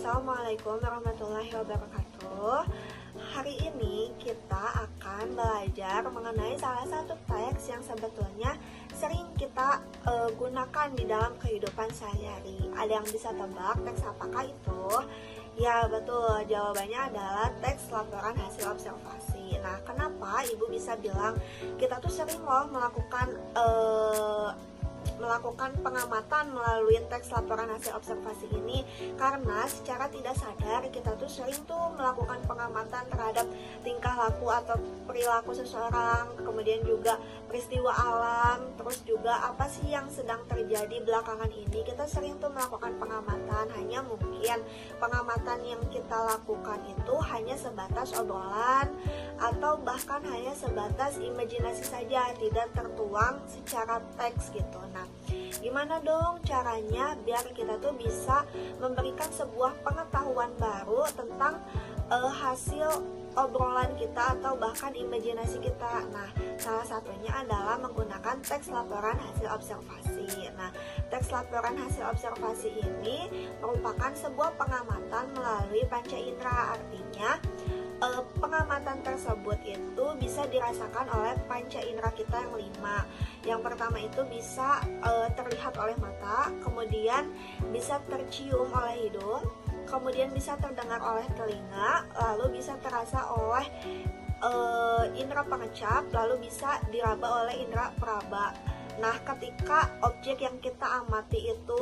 Assalamualaikum warahmatullahi wabarakatuh. Hari ini kita akan belajar mengenai salah satu teks yang sebetulnya sering kita gunakan di dalam kehidupan sehari-hari. Ada yang bisa tebak teks apakah itu? Ya betul, jawabannya adalah teks laporan hasil observasi. Nah, kenapa Ibu bisa bilang kita tuh sering loh melakukan pengamatan melalui teks laporan hasil observasi ini? Karena secara tidak sadar kita tuh sering tuh melakukan pengamatan terhadap tingkah laku atau perilaku seseorang, kemudian juga peristiwa alam, terus juga apa sih yang sedang terjadi belakangan ini. Kita sering tuh melakukan pengamatan, hanya mungkin pengamatan yang kita lakukan itu hanya sebatas obrolan atau bahkan hanya sebatas imajinasi saja, tidak tertuang secara teks gitu. Nah, gimana dong caranya biar kita tuh bisa memberikan sebuah pengetahuan baru tentang hasil obrolan kita atau bahkan imajinasi kita? Nah, salah satunya adalah menggunakan teks laporan hasil observasi. Nah, teks laporan hasil observasi ini merupakan sebuah pengamatan melalui panca indera. Artinya pengamatan tersebut itu bisa dirasakan oleh panca indera kita yang 5. Yang pertama itu bisa terlihat oleh mata, kemudian bisa tercium oleh hidung, kemudian bisa terdengar oleh telinga, lalu bisa terasa oleh indera pengecap, lalu bisa diraba oleh indera peraba. Nah, ketika objek yang kita amati itu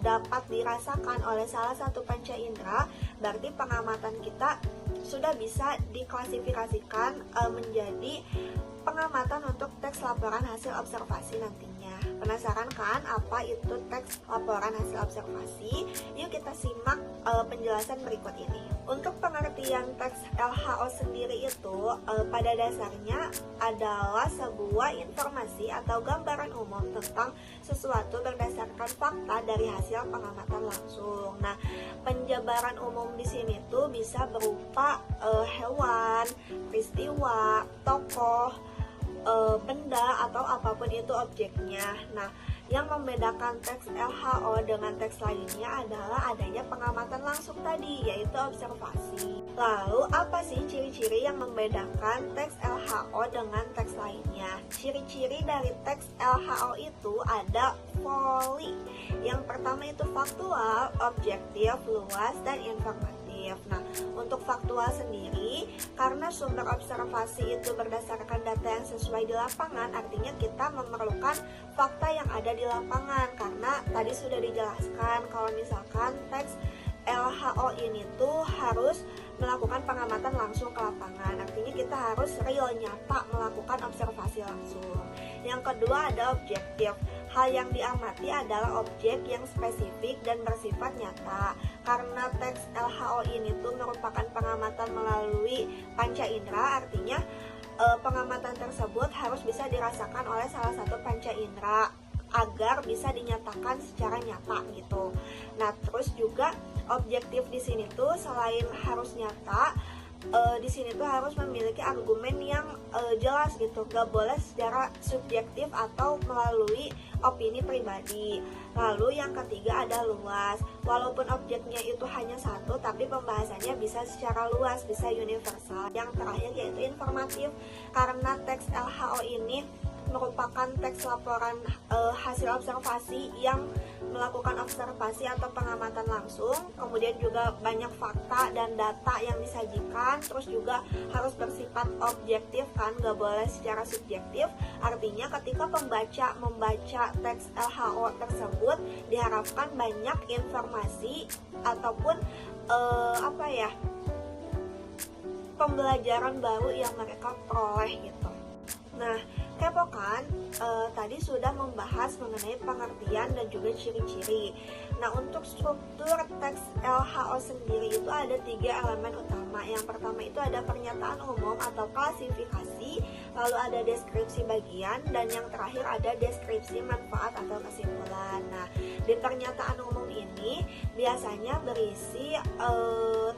dapat dirasakan oleh salah satu panca indera, berarti pengamatan kita sudah bisa diklasifikasikan menjadi pengamatan untuk teks laporan hasil observasi nantinya. Penasaran kan apa itu teks laporan hasil observasi? Yuk kita simak penjelasan berikut ini. Untuk pengertian teks LHO sendiri itu pada dasarnya adalah sebuah informasi atau gambaran umum tentang sesuatu berdasarkan fakta dari hasil pengamatan langsung. Nah, penjabaran umum di sini tuh bisa berupa hewan, peristiwa, tokoh, benda atau apapun itu objeknya. Nah, yang membedakan teks LHO dengan teks lainnya adalah adanya pengamatan langsung tadi, yaitu observasi. Lalu, apa sih ciri-ciri yang membedakan teks LHO dengan teks lainnya? Ciri-ciri dari teks LHO itu ada voli. Yang pertama itu faktual, objektif, luas, dan informatif. Nah, untuk faktual sendiri, karena sumber observasi itu berdasarkan data yang sesuai di lapangan, artinya kita memerlukan fakta yang ada di lapangan. Karena tadi sudah dijelaskan kalau misalkan teks LHO ini tuh harus melakukan pengamatan langsung ke lapangan, artinya kita harus real, nyata melakukan observasi langsung. Yang kedua ada objektif. Hal yang diamati adalah objek yang spesifik dan bersifat nyata. Karena teks LHO ini tuh merupakan pengamatan melalui panca indera, artinya pengamatan tersebut harus bisa dirasakan oleh salah satu panca indera agar bisa dinyatakan secara nyata gitu. Nah, terus juga objektif di sini tuh selain harus nyata, di sini tuh harus memiliki argumen yang jelas gitu, gak boleh secara subjektif atau melalui opini pribadi. Lalu yang ketiga ada luas. Walaupun objeknya itu hanya satu, tapi pembahasannya bisa secara luas, bisa universal. Yang terakhir yaitu informatif. Karena teks LHO ini merupakan teks laporan hasil observasi yang melakukan observasi atau pengamatan langsung, kemudian juga banyak fakta dan data yang disajikan, terus juga harus bersifat objektif kan, gak boleh secara subjektif. Artinya ketika pembaca membaca teks LHO tersebut diharapkan banyak informasi ataupun pembelajaran baru yang mereka peroleh gitu. Nah, kepo kan? Tadi sudah membahas mengenai pengertian dan juga ciri-ciri. Nah, untuk struktur teks LHO sendiri itu ada 3 elemen utama. Yang pertama itu ada pernyataan umum atau klasifikasi, lalu ada deskripsi bagian, dan yang terakhir ada deskripsi manfaat atau kesimpulan. Nah, di pernyataan umum ini biasanya berisi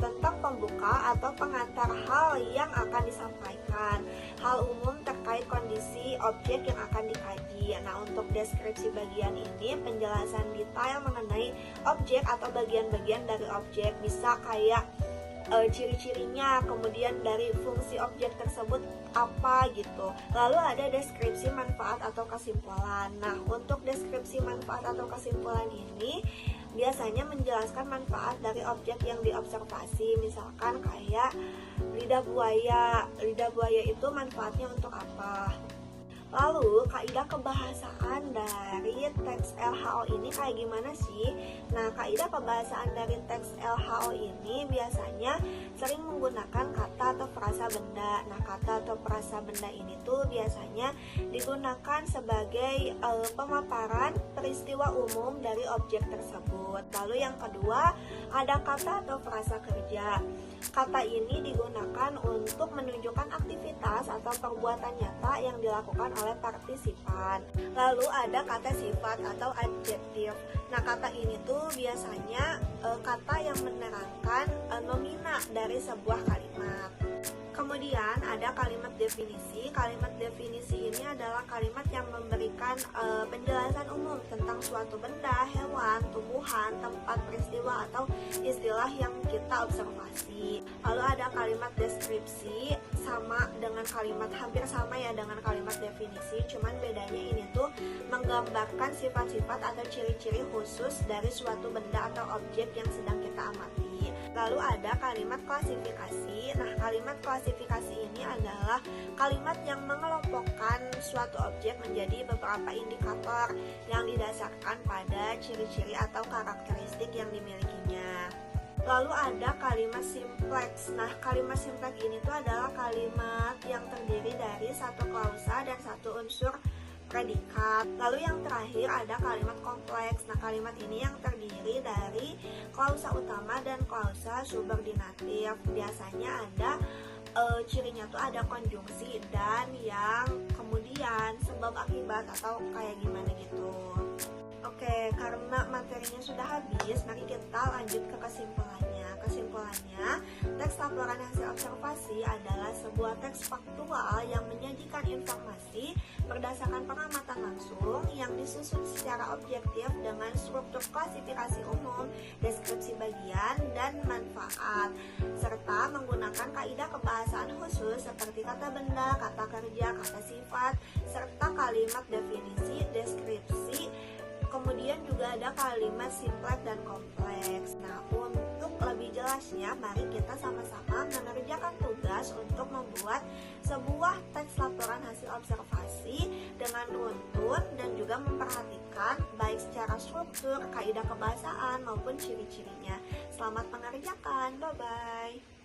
tentang pembuka atau pengantar hal yang akan disampaikan. Hal umum terkait terkait kondisi objek yang akan dikaji. Nah, untuk deskripsi bagian ini penjelasan detail mengenai objek atau bagian-bagian dari objek, bisa kayak ciri-cirinya, kemudian dari fungsi objek tersebut apa gitu. Lalu ada deskripsi manfaat atau kesimpulan. Nah, untuk deskripsi manfaat atau kesimpulan ini biasanya menjelaskan manfaat dari objek yang diobservasi. Misalkan kayak lidah buaya. Lidah buaya itu manfaatnya untuk apa? Lalu, kaidah kebahasaan dari teks LHO ini kayak gimana sih? Nah, kaidah kebahasaan dari teks LHO ini biasanya sering menggunakan kata atau frasa benda. Nah, kata atau frasa benda ini tuh biasanya digunakan sebagai pemaparan peristiwa umum dari objek tersebut. Lalu yang kedua, ada kata atau frasa kerja. Kata ini digunakan untuk menunjukkan aktivitas atau perbuatan nyata yang dilakukan oleh partisipan. Lalu ada kata sifat atau adjektif. Nah, kata ini tuh biasanya kata yang menerangkan nomina dari sebuah kalimat. Kemudian ada kalimat definisi. Kalimat definisi ini adalah kalimat yang memberikan penjelasan umum tentang suatu benda, hewan, tumbuhan, tempat, peristiwa, atau istilah yang kita observasi. Lalu ada kalimat deskripsi, sama dengan kalimat, hampir sama ya dengan kalimat definisi, cuman bedanya ini tuh menggambarkan sifat-sifat atau ciri-ciri khusus dari suatu benda atau objek yang sedang kita amati. Lalu ada kalimat klasifikasi. Nah, kalimat klasifikasi ini adalah kalimat yang mengelompokkan suatu objek menjadi beberapa indikator yang didasarkan pada ciri-ciri atau karakteristik yang dimilikinya. Lalu ada kalimat simpleks. Nah, kalimat simpleks ini tuh adalah kalimat yang terdiri dari satu klausa dan satu unsur predikat. Lalu yang terakhir ada kalimat kompleks. Nah, kalimat ini yang terdiri dari klausa utama dan klausa subordinatif. Biasanya ada cirinya tuh ada konjungsi dan yang kemudian sebab akibat atau kayak gimana gitu. Oke, karena materinya sudah habis, mari kita lanjut ke kesimpulannya. Kesimpulannya, teks laporan hasil observasi adalah sebuah teks faktual yang menyajikan informasi berdasarkan pengamatan langsung yang disusun secara objektif dengan struktur klasifikasi umum, deskripsi bagian, dan manfaat, serta menggunakan kaidah kebahasaan khusus seperti kata benda, kata kerja, kata sifat, serta kalimat definisi, deskripsi. Kemudian juga ada kalimat simpleks dan kompleks. Nah, untuk lebih jelasnya, mari kita sama-sama mengerjakan tugas untuk membuat sebuah teks laporan hasil observasi dengan runtun dan juga memperhatikan baik secara struktur, kaidah kebahasaan maupun ciri-cirinya. Selamat mengerjakan, bye-bye.